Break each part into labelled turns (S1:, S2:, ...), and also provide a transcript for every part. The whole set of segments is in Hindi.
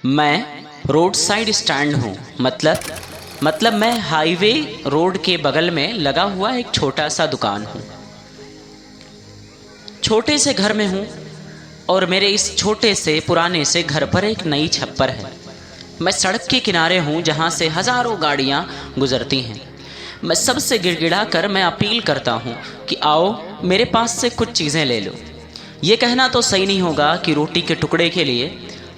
S1: मैं रोड साइड स्टैंड हूँ। मतलब मैं हाईवे रोड के बगल में लगा हुआ एक छोटा सा दुकान हूँ। छोटे से घर में हूँ और मेरे इस छोटे से पुराने से घर पर एक नई छप्पर है। मैं सड़क के किनारे हूँ जहाँ से हज़ारों गाड़ियाँ गुजरती हैं। मैं सबसे गिड़गिड़ा कर मैं अपील करता हूँ कि आओ मेरे पास से कुछ चीज़ें ले लो। ये कहना तो सही नहीं होगा कि रोटी के टुकड़े के लिए,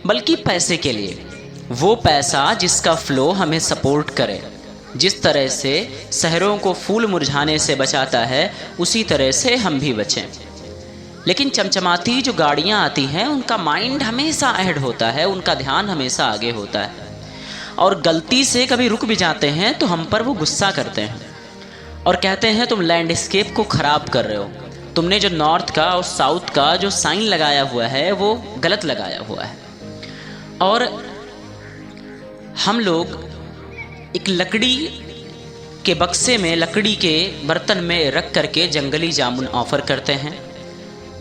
S1: बल्कि पैसे के लिए। वो पैसा जिसका फ़्लो हमें सपोर्ट करे। जिस तरह से शहरों को फूल मुरझाने से बचाता है, उसी तरह से हम भी बचें। लेकिन चमचमाती जो गाड़ियाँ आती हैं उनका माइंड हमेशा अहेड होता है, उनका ध्यान हमेशा आगे होता है। और गलती से कभी रुक भी जाते हैं तो हम पर वो गुस्सा करते हैं और कहते हैं तुम लैंडस्केप को ख़राब कर रहे हो। तुमने जो नॉर्थ का और साउथ का जो साइन लगाया हुआ है वो गलत लगाया हुआ है। और हम लोग एक लकड़ी के बक्से में, लकड़ी के बर्तन में रख करके जंगली जामुन ऑफ़र करते हैं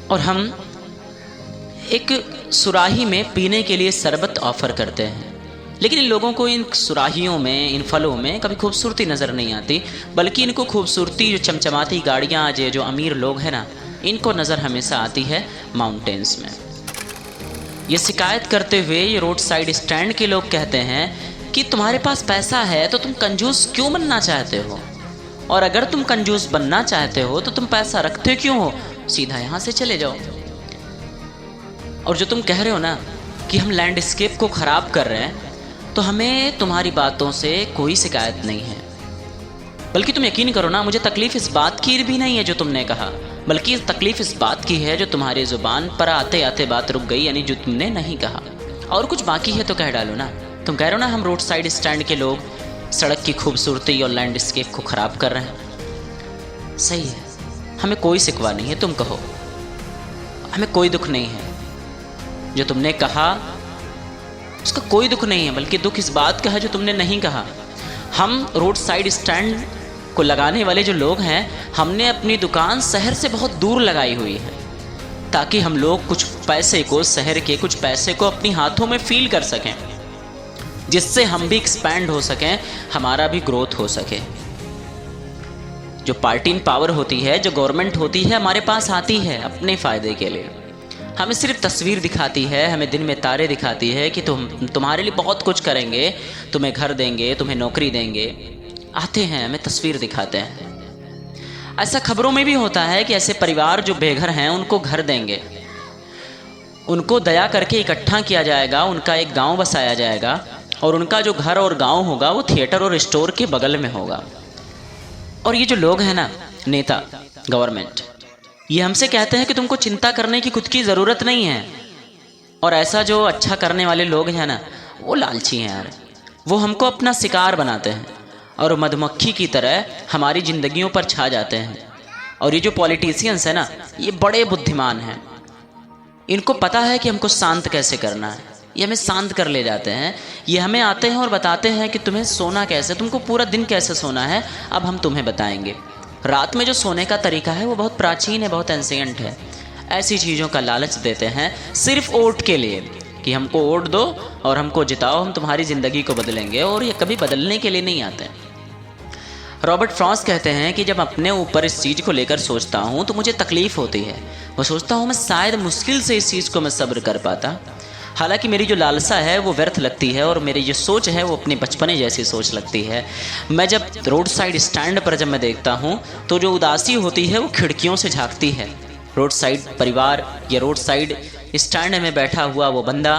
S1: और हम एक सुराही में पीने के लिए शरबत ऑफ़र करते हैं। लेकिन इन लोगों को इन सुराहियों में, इन फलों में कभी खूबसूरती नज़र नहीं आती, बल्कि इनको खूबसूरती जो चमचमाती गाड़ियाँ जो अमीर लोग हैं ना, इनको नज़र हमेशा आती है माउंटेन्स में। ये शिकायत करते हुए ये रोड साइड स्टैंड के लोग कहते हैं कि तुम्हारे पास पैसा है तो तुम कंजूस क्यों बनना चाहते हो, और अगर तुम कंजूस बनना चाहते हो तो तुम पैसा रखते क्यों हो, सीधा यहाँ से चले जाओ। और जो तुम कह रहे हो ना कि हम लैंडस्केप को ख़राब कर रहे हैं, तो हमें तुम्हारी बातों से कोई शिकायत नहीं है। बल्कि तुम यकीन करो ना, मुझे तकलीफ़ इस बात की भी नहीं है जो तुमने कहा, बल्कि तकलीफ़ इस बात की है जो तुम्हारी ज़ुबान पर आते आते बात रुक गई, यानी जो तुमने नहीं कहा। और कुछ बाकी है तो कह डालो ना। तुम कह रहे हो ना हम रोड साइड स्टैंड के लोग सड़क की खूबसूरती और लैंडस्केप को ख़राब कर रहे हैं। सही है, हमें कोई शिकवा नहीं है, तुम कहो, हमें कोई दुख नहीं है। जो तुमने कहा उसका कोई दुख नहीं है, बल्कि दुख इस बात का है जो तुमने नहीं कहा। हम रोड साइड स्टैंड को लगाने वाले जो लोग हैं, हमने अपनी दुकान शहर से बहुत दूर लगाई हुई है ताकि हम लोग कुछ पैसे को, शहर के कुछ पैसे को अपनी हाथों में फील कर सकें, जिससे हम भी एक्सपैंड हो सकें, हमारा भी ग्रोथ हो सके। जो पार्टी इन पावर होती है, जो गवर्नमेंट होती है, हमारे पास आती है अपने फ़ायदे के लिए। हमें सिर्फ तस्वीर दिखाती है, हमें दिन में तारे दिखाती है कि तुम्हारे लिए बहुत कुछ करेंगे, तुम्हें घर देंगे, तुम्हें नौकरी देंगे। आते हैं, हमें तस्वीर दिखाते हैं। ऐसा खबरों में भी होता है कि ऐसे परिवार जो बेघर हैं उनको घर देंगे, उनको दया करके इकट्ठा किया जाएगा, उनका एक गांव बसाया जाएगा और उनका जो घर और गांव होगा वो थिएटर और स्टोर के बगल में होगा। और ये जो लोग हैं ना, नेता, गवर्नमेंट, ये हमसे कहते हैं कि तुमको चिंता करने की खुद की ज़रूरत नहीं है। और ऐसा जो अच्छा करने वाले लोग हैं ना, वो लालची हैं यार। वो हमको अपना शिकार बनाते हैं और मधुमक्खी की तरह हमारी ज़िंदगियों पर छा जाते हैं। और ये जो पॉलिटिशियंस हैं ना, ये बड़े बुद्धिमान हैं। इनको पता है कि हमको शांत कैसे करना है, ये हमें शांत कर ले जाते हैं। ये हमें आते हैं और बताते हैं कि तुम्हें सोना कैसे, तुमको पूरा दिन कैसे सोना है, अब हम तुम्हें बताएंगे। रात में जो सोने का तरीका है वो बहुत प्राचीन है, बहुत एंशिएंट है। ऐसी चीज़ों का लालच देते हैं सिर्फ वोट के लिए कि हमको वोट दो और हमको जिताओ, हम तुम्हारी ज़िंदगी को बदलेंगे। और ये कभी बदलने के लिए नहीं आते। रॉबर्ट फ्रॉस्ट कहते हैं कि जब अपने ऊपर इस चीज़ को लेकर सोचता हूँ तो मुझे तकलीफ़ होती है। मैं सोचता हूँ मैं शायद मुश्किल से इस चीज़ को मैं सब्र कर पाता। हालांकि मेरी जो लालसा है वो व्यर्थ लगती है और मेरी जो सोच है वो अपने बचपने जैसी सोच लगती है। मैं जब रोड साइड स्टैंड पर जब मैं देखता हूँ तो जो उदासी होती है वो खिड़कियों से झांकती है। रोड साइड परिवार या रोड साइड स्टैंड में बैठा हुआ वो बंदा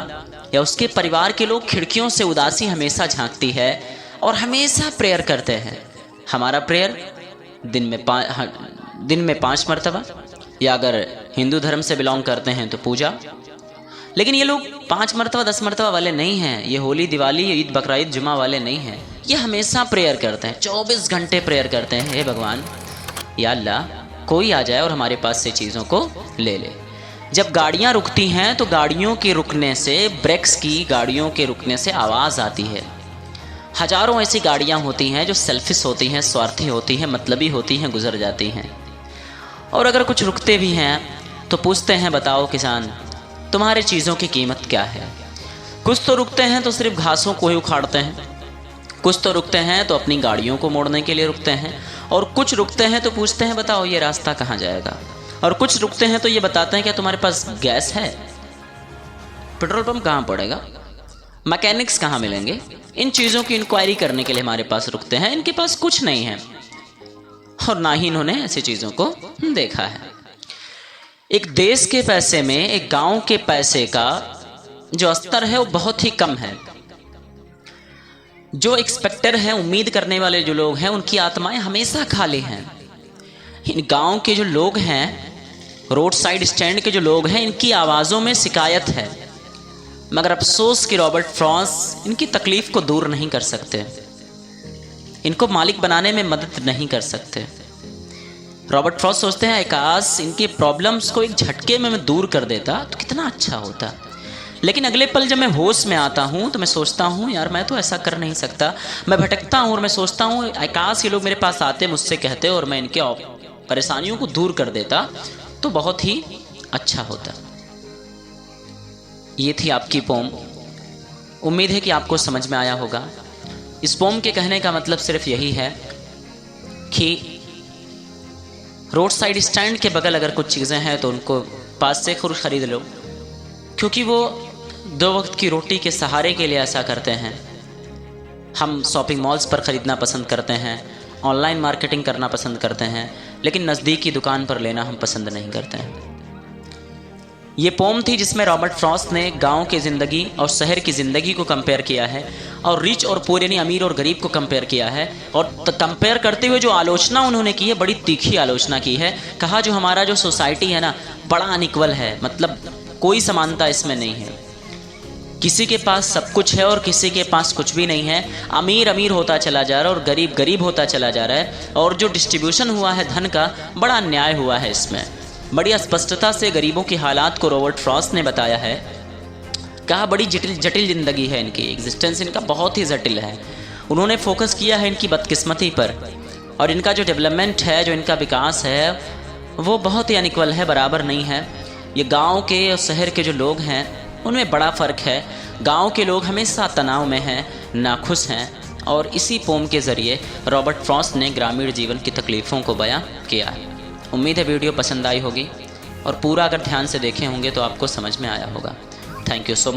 S1: या उसके परिवार के लोग, खिड़कियों से उदासी हमेशा झांकती है और हमेशा प्रेयर करते हैं। हमारा प्रेयर दिन में 5 मरतबा, या अगर हिंदू धर्म से बिलोंग करते हैं तो पूजा। लेकिन ये लोग 5 मरतबा 10 मरतबा वाले नहीं हैं, ये होली, दिवाली, ईद, बकरीद, जुमा वाले नहीं हैं। ये हमेशा प्रेयर करते हैं, 24 घंटे प्रेयर करते हैं। हे भगवान, या अल्लाह, कोई आ जाए और हमारे पास से चीज़ों को ले ले। जब गाड़ियाँ रुकती हैं तो गाड़ियों के रुकने से, ब्रेक्स की गाड़ियों के रुकने से आवाज़ आती है। हज़ारों ऐसी गाड़ियाँ होती हैं जो सेल्फिश होती हैं, स्वार्थी होती हैं, मतलबी होती हैं, गुजर जाती हैं। और अगर कुछ रुकते भी हैं तो पूछते हैं, बताओ किसान, तुम्हारे चीज़ों की कीमत क्या है। कुछ तो रुकते हैं तो सिर्फ घासों को ही उखाड़ते हैं, कुछ तो रुकते हैं तो अपनी गाड़ियों को मोड़ने के लिए रुकते हैं, और कुछ रुकते हैं तो पूछते हैं बताओ ये रास्ता कहाँ जाएगा, और कुछ रुकते हैं तो ये बताते हैं क्या तुम्हारे पास गैस है, पेट्रोल पंप कहाँ पड़ेगा, मैकेनिक्स कहाँ मिलेंगे। इन चीज़ों की इंक्वायरी करने के लिए हमारे पास रुकते हैं। इनके पास कुछ नहीं है और ना ही इन्होंने ऐसी चीज़ों को देखा है। एक देश के पैसे में एक गांव के पैसे का जो स्तर है वो बहुत ही कम है। जो एक्सपेक्टर हैं, उम्मीद करने वाले जो लोग हैं, उनकी आत्माएं हमेशा खाली हैं। इन गांव के जो लोग हैं, रोड साइड स्टैंड के जो लोग हैं, इनकी आवाज़ों में शिकायत है, मगर अफसोस कि रॉबर्ट फ्रॉस्ट इनकी तकलीफ को दूर नहीं कर सकते, इनको मालिक बनाने में मदद नहीं कर सकते। रॉबर्ट फ्रॉस्ट सोचते हैं आकाश इनकी प्रॉब्लम्स को एक झटके में मैं दूर कर देता तो कितना अच्छा होता, लेकिन अगले पल जब मैं होश में आता हूँ तो मैं सोचता हूँ यार मैं तो ऐसा कर नहीं सकता। मैं भटकता हूँ और मैं सोचता हूँ आकाश ये लोग मेरे पास आते, मुझसे कहते और मैं इनके परेशानियों को दूर कर देता तो बहुत ही अच्छा होता। ये थी आपकी पोम। उम्मीद है कि आपको समझ में आया होगा। इस पोम के कहने का मतलब सिर्फ यही है कि रोड साइड स्टैंड के बगल अगर कुछ चीज़ें हैं तो उनको पास से खरीद लो, क्योंकि वो 2 वक्त की रोटी के सहारे के लिए ऐसा करते हैं। हम शॉपिंग मॉल्स पर ख़रीदना पसंद करते हैं, ऑनलाइन मार्केटिंग करना पसंद करते हैं, लेकिन नज़दीकी दुकान पर लेना हम पसंद नहीं करते हैं। ये पोम थी जिसमें रॉबर्ट फ्रॉस्ट ने गांव की ज़िंदगी और शहर की ज़िंदगी को कंपेयर किया है, और रिच और पुअर यानी अमीर और गरीब को कंपेयर किया है। और कंपेयर करते हुए जो आलोचना उन्होंने की है, बड़ी तीखी आलोचना की है। कहा जो हमारा जो सोसाइटी है ना, बड़ा अनइक्वल है, मतलब कोई समानता इसमें नहीं है। किसी के पास सब कुछ है और किसी के पास कुछ भी नहीं है। अमीर अमीर होता चला जा रहा है और गरीब गरीब होता चला जा रहा है, और जो डिस्ट्रीब्यूशन हुआ है धन का, बड़ा अन्याय हुआ है इसमें। बड़ी स्पष्टता से गरीबों के हालात को रॉबर्ट फ्रॉस्ट ने बताया है। कहा बड़ी जटिल ज़िंदगी है इनकी, एग्जिस्टेंस इनका बहुत ही जटिल है। उन्होंने फोकस किया है इनकी बदकिस्मती पर, और इनका जो डेवलपमेंट है, जो इनका विकास है, वो बहुत ही अनइक्वल है, बराबर नहीं है। ये गांव के और शहर के जो लोग हैं उनमें बड़ा फ़र्क है। गांव के लोग हमेशा तनाव में हैं, नाखुश हैं, और इसी पोम के ज़रिए रॉबर्ट फ्रॉस्ट ने ग्रामीण जीवन की तकलीफ़ों को बयां किया है। उम्मीद है वीडियो पसंद आई होगी, और पूरा अगर ध्यान से देखे होंगे तो आपको समझ में आया होगा। Thank you so much.